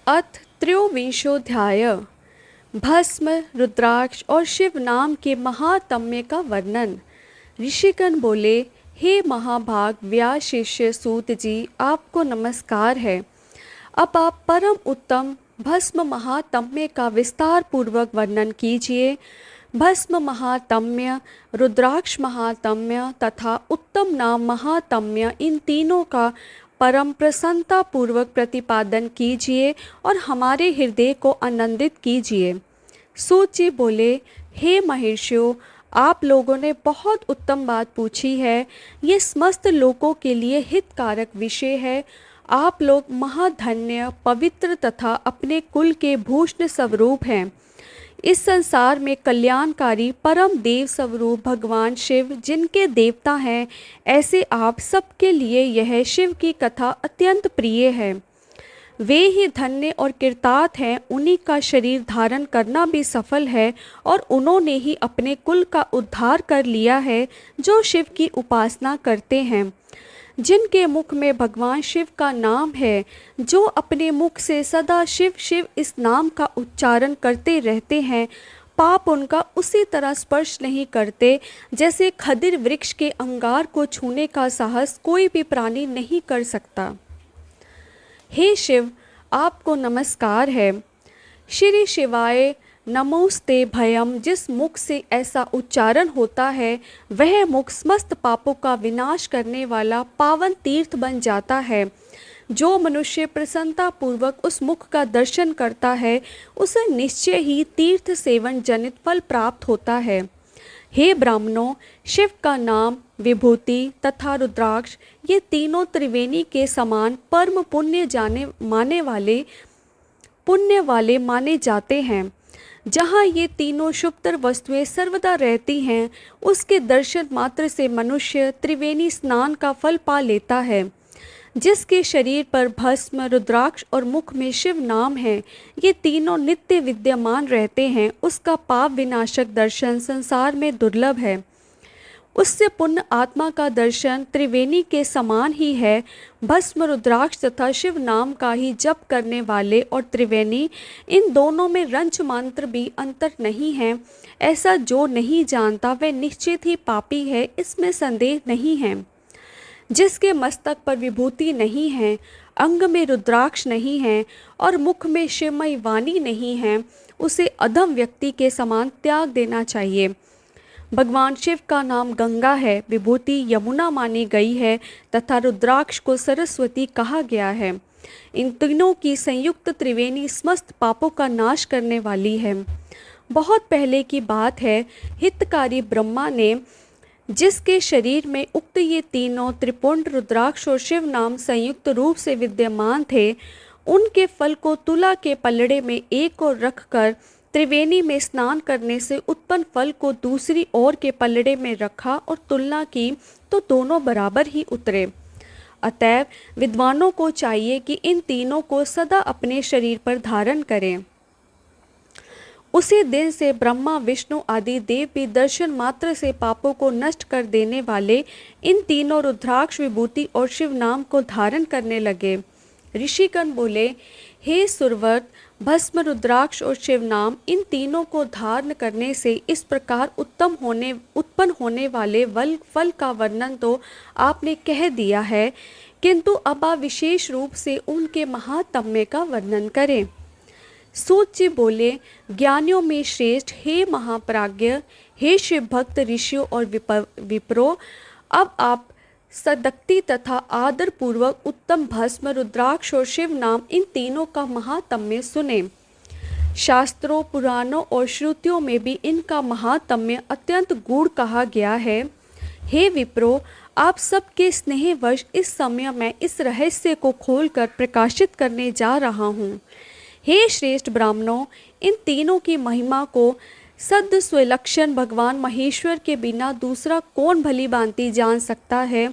अथ त्रयोविंशोऽध्याय। भस्म, रुद्राक्ष और शिव नाम के महात्म्य का वर्णन। ऋषिगण बोले, हे महाभाग व्यास शिष्य सूत जी, आपको नमस्कार है। अब आप परम उत्तम भस्म महात्म्य का विस्तार पूर्वक वर्णन कीजिए। भस्म महात्म्य, रुद्राक्ष महात्म्य तथा उत्तम नाम महात्म्य, इन तीनों का परम प्रसन्नता पूर्वक प्रतिपादन कीजिए और हमारे हृदय को आनंदित कीजिए। सूत जी बोले, हे महर्षियों, आप लोगों ने बहुत उत्तम बात पूछी है। ये समस्त लोगों के लिए हितकारक विषय है। आप लोग महाधन्य, पवित्र तथा अपने कुल के भूषण स्वरूप हैं। इस संसार में कल्याणकारी परम देव स्वरूप भगवान शिव जिनके देवता हैं, ऐसे आप सबके लिए यह शिव की कथा अत्यंत प्रिय है। वे ही धन्य और कृतार्थ हैं, उन्हीं का शरीर धारण करना भी सफल है और उन्होंने ही अपने कुल का उद्धार कर लिया है जो शिव की उपासना करते हैं। जिनके मुख में भगवान शिव का नाम है, जो अपने मुख से सदा शिव शिव इस नाम का उच्चारण करते रहते हैं, पाप उनका उसी तरह स्पर्श नहीं करते जैसे खदिर वृक्ष के अंगार को छूने का साहस कोई भी प्राणी नहीं कर सकता। हे शिव, आपको नमस्कार है। श्री शिवाय नमोस्ते भयम। जिस मुख से ऐसा उच्चारण होता है, वह मुख समस्त पापों का विनाश करने वाला पावन तीर्थ बन जाता है। जो मनुष्य प्रसन्नता पूर्वक उस मुख का दर्शन करता है, उसे निश्चय ही तीर्थ सेवन जनित फल प्राप्त होता है। हे ब्राह्मणों, शिव का नाम, विभूति तथा रुद्राक्ष, ये तीनों त्रिवेणी के समान परम पुण्य वाले माने जाते हैं। जहाँ ये तीनों शुभतर वस्तुएं सर्वदा रहती हैं, उसके दर्शन मात्र से मनुष्य त्रिवेणी स्नान का फल पा लेता है। जिसके शरीर पर भस्म, रुद्राक्ष और मुख में शिव नाम है, ये तीनों नित्य विद्यमान रहते हैं, उसका पाप विनाशक दर्शन संसार में दुर्लभ है। उससे पुण्य आत्मा का दर्शन त्रिवेणी के समान ही है। भस्म, रुद्राक्ष तथा शिव नाम का ही जप करने वाले और त्रिवेणी, इन दोनों में रंच मात्र भी अंतर नहीं है। ऐसा जो नहीं जानता वह निश्चित ही पापी है, इसमें संदेह नहीं है। जिसके मस्तक पर विभूति नहीं है, अंग में रुद्राक्ष नहीं है और मुख में शिवमयी वाणी नहीं है, उसे अधम व्यक्ति के समान त्याग देना चाहिए। भगवान शिव का नाम गंगा है, विभूति यमुना मानी गई है तथा रुद्राक्ष को सरस्वती कहा गया है। इन तीनों की संयुक्त त्रिवेणी समस्त पापों का नाश करने वाली है। बहुत पहले की बात है, हितकारी ब्रह्मा ने, जिसके शरीर में उक्त ये तीनों त्रिपुंड, रुद्राक्ष और शिव नाम संयुक्त रूप से विद्यमान थे, उनके फल को तुला के पलड़े में एक ओर रखकर त्रिवेणी में स्नान करने से उत्पन्न फल को दूसरी ओर के पलड़े में रखा और तुलना की तो दोनों बराबर ही उतरे। अतएव विद्वानों को चाहिए कि इन तीनों को सदा अपने शरीर पर धारण करें। उसी दिन से ब्रह्मा, विष्णु आदि देव भी दर्शन मात्र से पापों को नष्ट कर देने वाले इन तीनों रुद्राक्ष, विभूति और शिव नाम को धारण करने लगे। ऋषिगण बोले, हे सुरवर्त, भस्म, रुद्राक्ष और शिव नाम, इन तीनों को धारण करने से इस प्रकार उत्पन्न होने वाले फल का वर्णन तो आपने कह दिया है, किंतु अब आप विशेष रूप से उनके महात्म्य का वर्णन करें। सूत जी बोले, ज्ञानियों में श्रेष्ठ हे महाप्राज्ञ, हे शिव भक्त ऋषियों और विप्रो, अब आप सदक्ति तथा आदर पूर्वक उत्तम भस्म, रुद्राक्ष और शिव नाम, इन तीनों का महात्म्य सुने। शास्त्रों, पुराणों और श्रुतियों में भी इनका महात्म्य अत्यंत गूढ़ कहा गया है। हे विप्रो, आप सबके स्नेहवश इस समय मैं इस रहस्य को खोलकर प्रकाशित करने जा रहा हूँ। हे श्रेष्ठ ब्राह्मणों, इन तीनों की महिमा को सद स्वलक्षण भगवान महेश्वर के बिना दूसरा कौन भली भांति जान सकता है।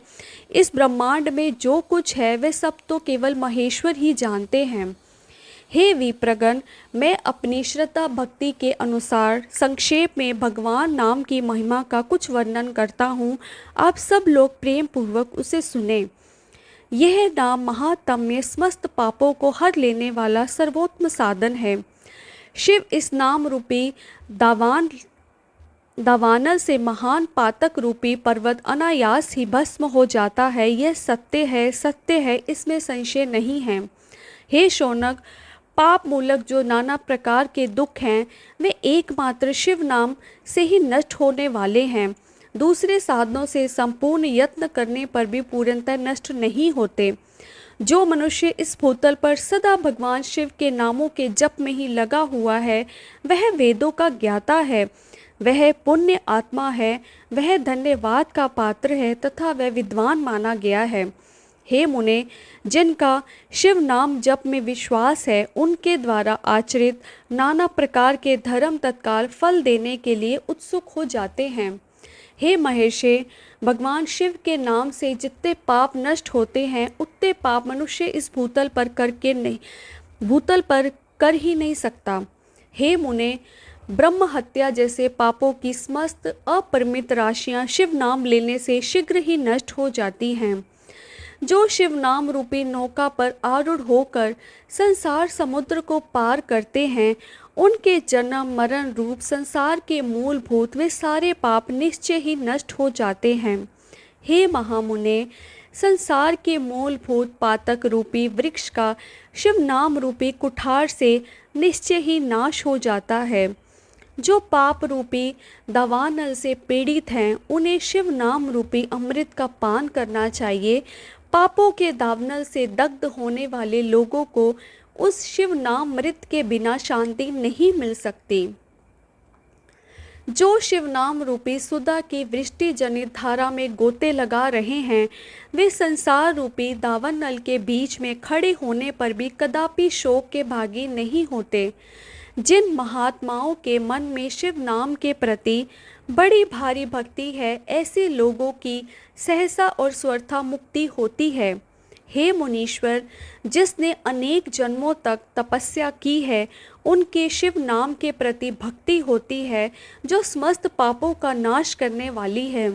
इस ब्रह्मांड में जो कुछ है वह सब तो केवल महेश्वर ही जानते हैं। हे विप्रगण, मैं अपनी श्रद्धा भक्ति के अनुसार संक्षेप में भगवान नाम की महिमा का कुछ वर्णन करता हूँ। आप सब लोग प्रेम पूर्वक उसे सुने। यह नाम महात्म्य समस्त पापों को हर लेने वाला सर्वोत्तम साधन है। शिव इस नाम रूपी दावानल से महान पातक रूपी पर्वत अनायास ही भस्म हो जाता है। यह सत्य है, इसमें संशय नहीं है। हे शौनक, पाप मूलक जो नाना प्रकार के दुख हैं वे एकमात्र शिव नाम से ही नष्ट होने वाले हैं। दूसरे साधनों से संपूर्ण यत्न करने पर भी पूर्णतः नष्ट नहीं होते। जो मनुष्य इस भूतल पर सदा भगवान शिव के नामों के जप में ही लगा हुआ है वह वेदों का ज्ञाता है, वह पुण्य आत्मा है, वह धन्यवाद का पात्र है तथा वह विद्वान माना गया है। हे मुने, जिनका शिव नाम जप में विश्वास है उनके द्वारा आचरित नाना प्रकार के धर्म तत्काल फल देने के लिए उत्सुक हो जाते हैं। हे महेशे, भगवान शिव के नाम से जितने पाप नष्ट होते हैं उतने पाप मनुष्य इस भूतल पर कर ही नहीं सकता। हे मुने, ब्रह्म हत्या जैसे पापों की समस्त अपरिमित राशियां शिव नाम लेने से शीघ्र ही नष्ट हो जाती हैं। जो शिव नाम रूपी नौका पर आरूढ़ होकर संसार समुद्र को पार करते हैं उनके जन्म मरण रूप संसार के मूलभूत वे सारे पाप निश्चय ही नष्ट हो जाते हैं। हे महामुने, संसार के मूलभूत पातक रूपी वृक्ष का शिव नाम रूपी कुठार से निश्चय ही नाश हो जाता है। जो पाप रूपी दावानल से पीड़ित हैं उन्हें शिव नाम रूपी अमृत का पान करना चाहिए। पापों के दावानल से दग्ध होने वाले लोगों को उस शिव नाम मृत के बिना शांति नहीं मिल सकती। जो शिव नाम रूपी सुधा की वृष्टि जनित धारा में गोते लगा रहे हैं वे संसार रूपी दावानल के बीच में खड़े होने पर भी कदापि शोक के भागी नहीं होते। जिन महात्माओं के मन में शिव नाम के प्रति बड़ी भारी भक्ति है ऐसे लोगों की सहसा और स्वरथा मुक्ति होती है। हे मुनीश्वर, जिसने अनेक जन्मों तक तपस्या की है उनके शिव नाम के प्रति भक्ति होती है जो समस्त पापों का नाश करने वाली है।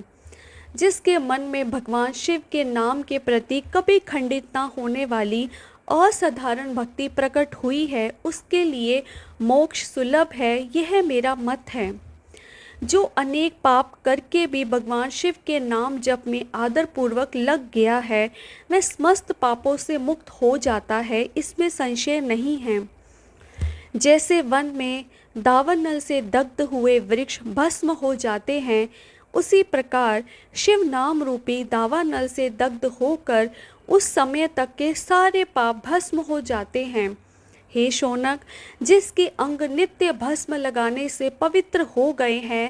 जिसके मन में भगवान शिव के नाम के प्रति कभी खंडित न होने वाली असाधारण भक्ति प्रकट हुई है उसके लिए मोक्ष सुलभ है, यह मेरा मत है। जो अनेक पाप करके भी भगवान शिव के नाम जप में आदरपूर्वक लग गया है वह समस्त पापों से मुक्त हो जाता है, इसमें संशय नहीं है। जैसे वन में दावानल से दग्ध हुए वृक्ष भस्म हो जाते हैं उसी प्रकार शिव नाम रूपी दावानल से दग्ध होकर उस समय तक के सारे पाप भस्म हो जाते हैं। हे शौनक, जिसके अंग नित्य भस्म लगाने से पवित्र हो गए हैं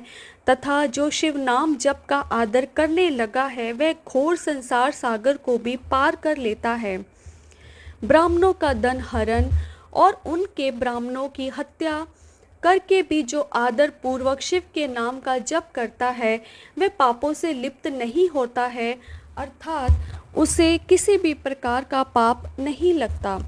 तथा जो शिव नाम जप का आदर करने लगा है वह घोर संसार सागर को भी पार कर लेता है। ब्राह्मणों का धन हरण और उनके ब्राह्मणों की हत्या करके भी जो आदर पूर्वक शिव के नाम का जप करता है वह पापों से लिप्त नहीं होता है, अर्थात उसे किसी भी प्रकार का पाप नहीं लगता।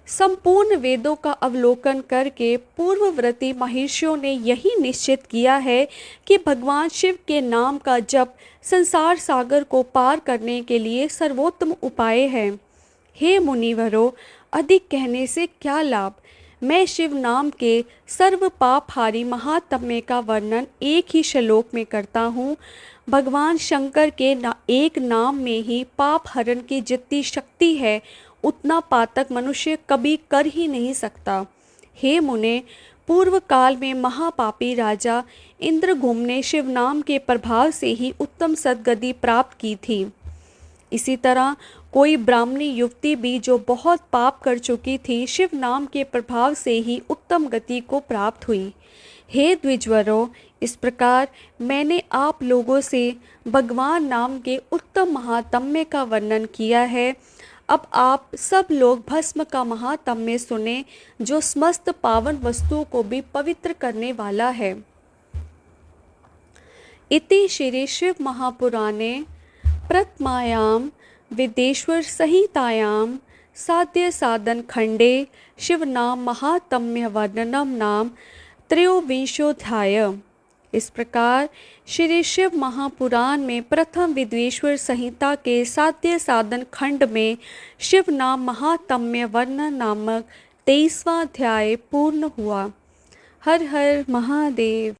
संपूर्ण वेदों का अवलोकन करके पूर्ववर्ती महर्षियों ने यही निश्चित किया है कि भगवान शिव के नाम का जप संसार सागर को पार करने के लिए सर्वोत्तम उपाय है। हे मुनिवरों, अधिक कहने से क्या लाभ। मैं शिव नाम के सर्व पापहारी महात्म्य का वर्णन एक ही श्लोक में करता हूँ। भगवान शंकर के एक नाम में ही पाप हरण की जितनी शक्ति है उतना पातक मनुष्य कभी कर ही नहीं सकता। हे मुने, पूर्व काल में महापापी राजा इंद्रगुम्न ने शिव नाम के प्रभाव से ही उत्तम सद्गति प्राप्त की थी। इसी तरह कोई ब्राह्मणी युवती भी जो बहुत पाप कर चुकी थी शिव नाम के प्रभाव से ही उत्तम गति को प्राप्त हुई। हे द्विजवरों, इस प्रकार मैंने आप लोगों से भगवान नाम के उत्तम महात्म्य का वर्णन किया है। अब आप सब लोग भस्म का महात्म्य सुने जो समस्त पावन वस्तुओं को भी पवित्र करने वाला है। इति श्री शिव महापुराणे प्रथमायां वेदेश्वर संहितायां साध्य साधन खंडे शिवनाम महात्म्य वर्णनम नाम त्रयोविंशोऽध्याय। इस प्रकार श्री शिव महापुराण में प्रथम विद्वेश्वर संहिता के साध्य साधन खंड में शिव नाम महात्म्य वर्णन नामक 23वां अध्याय पूर्ण हुआ। हर हर महादेव।